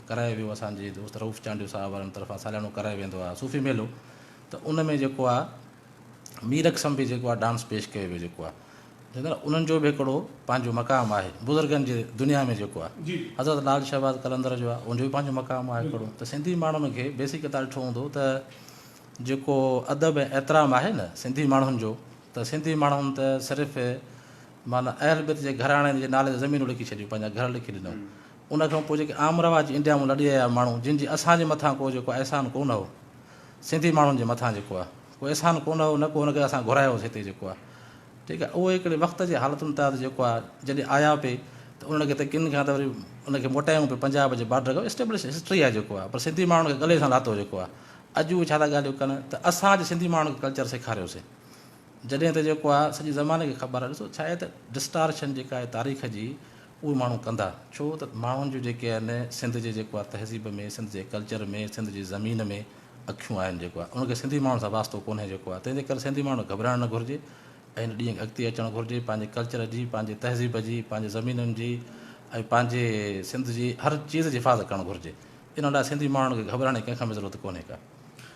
करायो वियो असांजे दोस्त रऊफ़ चांडियो साहिब वारनि तरफ़ां सालियानो करायो वेंदो आहे सूफ़ी मेलो, त उन में जेको आहे मीर क़सम बि जेको आहे डांस पेश कयो वियो जेको आहे। उन्हनि जो बि हिकिड़ो पंहिंजो मक़ाम आहे बुज़ुर्गनि जे दुनिया में जेको आहे। हज़रत लाल शहबाज़ कलंदर जो आहे, उनजो बि पंहिंजो मक़ाम आहे हिकिड़ो। त सिंधी माण्हुनि खे बेसिक तव्हां ॾिठो हूंदो त जेको अदब ऐं एतिराम आहे न सिंधी माण्हुनि जो, त सिंधी माण्हुनि त सिर्फ़ु माना अहल बित जे घराणे जे नाले ते ज़मीनूं लिखी छॾियूं, पंहिंजा घर लिखी ॾिनऊं। उन खां पोइ जेके आम रवाज इंडिया में लॾी आया माण्हू जिन जी असांजे मथां को जेको अहसान कोन हो, सिंधी माण्हुनि जे मथां जेको आहे कोई अहसान कोन हो, न को हुनखे असां घुरायोसीं हिते जेको आहे। ठीकु आहे, उहे हिकिड़े वक़्त जे हालतुनि तां जेको आहे जॾहिं आया पिए त उन्हनि खे त किन खां त वरी उनखे मोटायूं पिए पंजाब जे बॉर्डर खां। एस्टेब्लिश हिस्ट्री आहे जेको आहे। पर सिंधी माण्हुनि खे गले सां लाथो जेको आहे। अॼु उहे छा था ॻाल्हियूं कनि त असांजे सिंधी माण्हुनि खे कल्चर सेखारियोसीं, जॾहिं त जेको आहे सॼे ज़माने खे ख़बर आहे। ॾिसो छा आहे त डिस्टार्शन जेका आहे तारीख़ जी उहे माण्हू कंदा, छो त माण्हुनि जूं जेके आहिनि सिंध जे जेको आहे तहज़ीब में, सिंध जे कल्चर में, सिंध जी ज़मीन में अखियूं आहिनि जेको आहे। उनखे सिंधी माण्हुनि सां वास्तो कोन्हे जेको आहे। तंहिंजे करे सिंधी माण्हू घबराइणु न घुरिजे ऐं हिन ॾींहं खे अॻिते अचणु घुरिजे पंहिंजे कल्चर जी, पंहिंजे तहज़ीब जी, पंहिंजे ज़मीननि जी ऐं पंहिंजे सिंध जी हर चीज़ जी हिफ़ाज़त करणु घुरिजे। इन लाइ सिंधी माण्हुनि खे घबराइण जी कंहिंखां बि ज़रूरत कोन्हे का।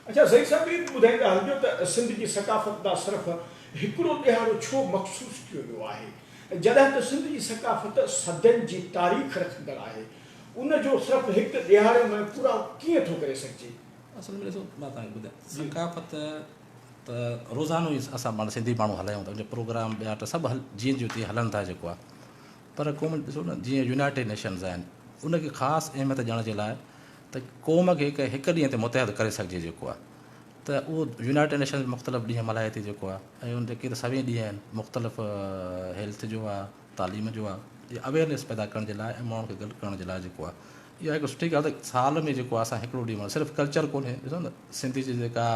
अच्छा ज़ईद साहब इहो ॿुधाईंदा हलिजो त सिंध जी सकाफ़त ॾांहुं सिर्फ़ु हिकिड़ो ॾिहाड़ो छो मख़सूस कयो वियो आहे, जॾहिं त सिंध जी सकाफ़त सदियुनि जी तारीख़ रखंदड़ आहे, उनजो सिर्फ़ु हिकु ॾिहाड़े में पूरा कीअं थो करे सघिजे? असल में ॾिसो मां तव्हांखे ॿुधायां, सकाफ़त त रोज़ानो ई असां माण्हू सिंधी माण्हू हलायूं था, प्रोग्राम ॿिया त सभु जीअं जो तीअं हलनि था जेको आहे। पर क़ौम ॾिसो न जीअं यूनाइटेड नेशन्स आहिनि, उनखे ख़ासि अहमियत ॾियण जे लाइ त क़ौम खे हिकु ॾींहं ते मुतहद करे सघिजे जेको आहे। त उहो यूनाइटेड नेशन्स मुख़्तलिफ़ ॾींहं मल्हाए थी जेको आहे। ऐं उन जेके त सभई ॾींहं आहिनि मुख़्तलिफ़ हेल्थ जो आहे, तालीम जो आहे, इहा अवेयरनेस पैदा करण जे लाइ ऐं माण्हुनि खे गॾु करण जे लाइ जेको आहे। इहा हिकु सुठी ॻाल्हि त साल में जेको आहे असां हिकिड़ो ॾींहुं सिर्फ़ु कल्चर कोन्हे। ॾिसो न सिंधी जी जेका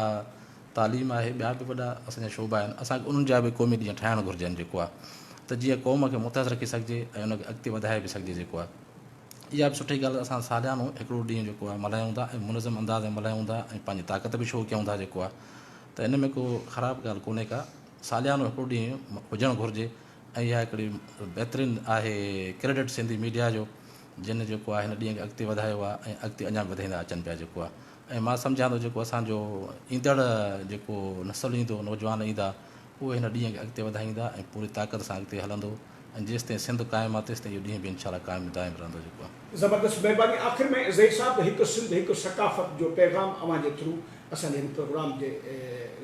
तालीम आहे, ॿिया बि वॾा असांजा शोबा आहिनि, असांखे उन्हनि जा बि क़ौमी ॾींहं ठाहिणु घुरिजनि जेको आहे। त जीअं क़ौम खे मुतहद रखी सघिजे ऐं उनखे अॻिते वधाए बि सघिजे जेको आहे। इहा बि सुठी ॻाल्हि असां सालियानो हिकिड़ो ॾींहुं जेको आहे मल्हायूं था ऐं मुनज़म अंदाज़ में मल्हायूं था ऐं पंहिंजी ताक़त बि शो कयूं था जेको आहे। त इन में को ख़राबु ॻाल्हि कोन्हे का, सालियानो हिकिड़ो ॾींहुं हुजणु घुरिजे। ऐं इहा हिकिड़ी बहितरीनु आहे क्रेडिट सिंधी मीडिया जो, जिन जेको आहे हिन ॾींहं खे अॻिते वधायो आहे ऐं अॻिते अञा वधाईंदा अचनि पिया जेको आहे। ऐं मां सम्झां थो जेको असांजो ईंदड़ जेको नसलु ईंदो, नौजवान ईंदा, उहे हिन ॾींहं खे अॻिते वधाईंदा ऐं पूरी ताक़त सां अॻिते हलंदो। ऐं जेसि ताईं सिंध क़ाइमु आहे तेसि ताईं इहो ॾींहुं बि इनशाला क़ाइमु दाइमु रहंदो जेको आहे। ज़बरदस्त महिरबानी। आख़िर में ज़ईद साहब हिकु सिंध हिकु सकाफ़त जो पैगाम अवां जे थ्रू असांजे हिन प्रोग्राम जे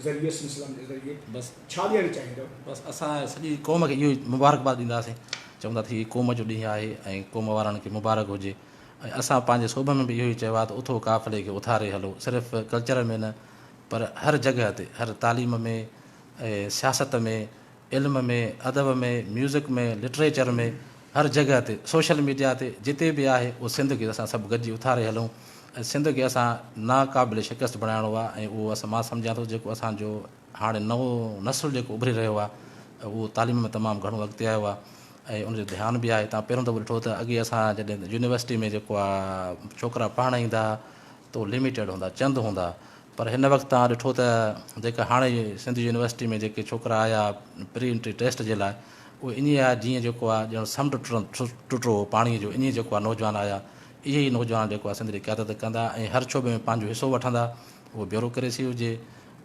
ज़रिए सिलसिलनि जे ज़रिए बसि छा ॾियणु चाहींदव? बसि असां सॼी क़ौम खे इहो मुबारकबाद ॾींदासीं, चवंदा थी क़ौम जो ॾींहुं आहे ऐं क़ौम वारनि खे मुबारक हुजे। ऐं असां पंहिंजे सूबे में बि इहो ई चयो आहे त उथो काफ़िले खे उथारे हलो, सिर्फ़ु कल्चर में न पर हर जॻह ते, हर तालीम में, सियासत में, इल्म में, अदब में, म्यूज़िक में, लिटरेचर में, हर जॻह ते, सोशल मीडिया ते, जिते बि आहे उहो सिंध खे असां सभु गॾिजी उथारे हलूं ऐं सिंध खे असां नाक़ाबिल शिकस्त बणाइणो आहे। ऐं उहो मां सम्झां थो जेको असांजो हाणे नओं नसुलु जेको उभरी रहियो आहे उहो तालीम में तमामु घणो अॻिते आयो आहे ऐं उनजो ध्यानु बि आहे। तव्हां पहिरियों दफ़ो ॾिठो त अॻे असां जॾहिं यूनिवर्सिटी में जेको आहे छोकिरा पढ़णु ईंदा त लिमिटेड हूंदा, चंद हूंदा, पर हिन वक़्तु तव्हां ॾिठो त जेका हाणे सिंधी यूनिवर्सिटी में जेके छोकिरा आया प्री एंट्री टेस्ट जे लाइ, उहे ईअं आहे जीअं जेको आहे ॼण समुंड टुटो पाणीअ जो, ईअं जेको आहे नौजवान आया। इहे ई नौजवान जेको आहे सिंधी क़यादत कंदा ऐं हर शोबे में पंहिंजो हिसो वठंदा। उहो ब्यूरोक्रेसी हुजे,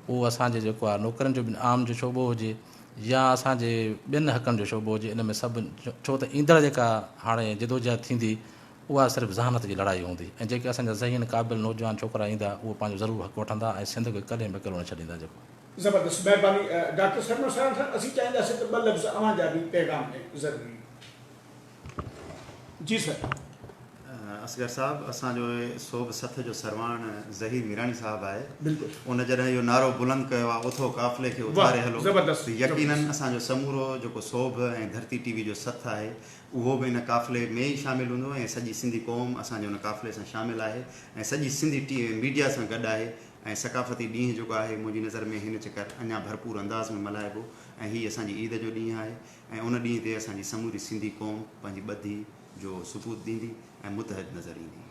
उहो असांजे जेको आहे नौकरनि जो आम जो शोबो हुजे, या असांजे ॿियनि हक़नि जो शोबो हुजे, इन में सभु छो त ईंदड़ जेका हाणे जिदोजहद थींदी उहा सिर्फ़ु ज़हानत जी लड़ाई हूंदी, ऐं जेके असांजा ज़हीन क़ाबिल नौजवान छोकिरा ईंदा उहो पंहिंजो ज़रूरु हक़ु वठंदा ऐं सिंध खे कॾहिं बि करो न छॾींदा। जेको ज़बरदस्त, महिरबानी डॉक्टर सरमद साहब सां असीं चाहींदासीं त ॿ लफ़्ज़ अवां जा बि पैगाम ॾियनि ज़रूरी। जी सर। असगर साहब, असांजो सोभ सथ जो सरवाण ज़हीर मीरानी साहब आहे। बिल्कुलु। उन जॾहिं इहो नारो बुलंद कयो आहे उथो काफ़िले खे उथारे हलो, ज़बरदस्त, यकीनन असांजो समूरो जेको सोभ ऐं धरती टीवी जो सथ आहे उहो बि इन काफ़िले में ई शामिलु हूंदो ऐं सॼी सिंधी क़ौम असांजे उन काफ़िले सां शामिलु आहे ऐं सॼी सिंधी मीडिया सां गॾु आहे। ऐं सकाफ़ती ॾींहुं जेको आहे मुंहिंजी नज़र में हिन चकर अञा भरपूर अंदाज़ में मल्हाइबो ऐं हीअ असांजी ईद जो ॾींहुं आहे ऐं उन ॾींहं ते असांजी समूरी सिंधी क़ौम पंहिंजी ॿधी जो सबूत ॾींदी ऐं मुतहद नज़र ईंदी।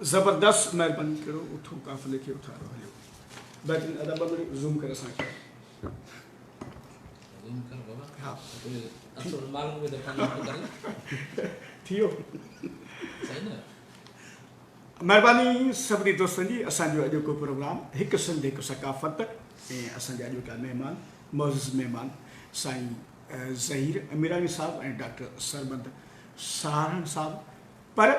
ज़बरदस्त, महिरबानी करो, उथो काफ़िले खे उथारो हलियो। बहितरीन अदा ॿ मिनट ज़ूम करे असांखे। हा थी वियो। महिरबानी सभिनी दोस्तनि जी। असांजो अॼोको प्रोग्राम हिकु सिंध हिकु सकाफ़त ऐं असांजा अॼोका महिमान मोज़िज़ महिमान साईं ज़हीर मीरानी साहब ऐं डॉक्टर सरमद सहारण साहब। पर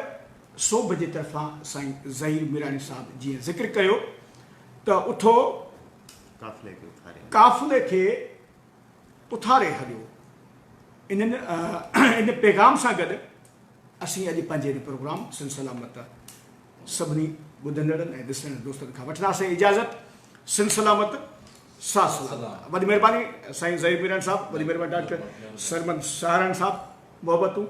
सोभ जे तरफ़ां साईं ज़हीर मीरानी साहब जीअं ज़िक्र कयो त उथो काफ़िले खे उथारे हलियो, इन पैगाम सां गॾु असीं अॼु पंहिंजे प्रोग्राम सिलसिलामत सभिनी ॿुधंदड़नि ऐं ॾिसण दोस्तनि खां वठंदासीं इजाज़त। सिलसिलामत साथ वॾी महिरबानी साईं ज़हीर मीरानी साहब, वॾी महिरबानी डॉक्टर सरमद सहारण साहब, मोहबतूं।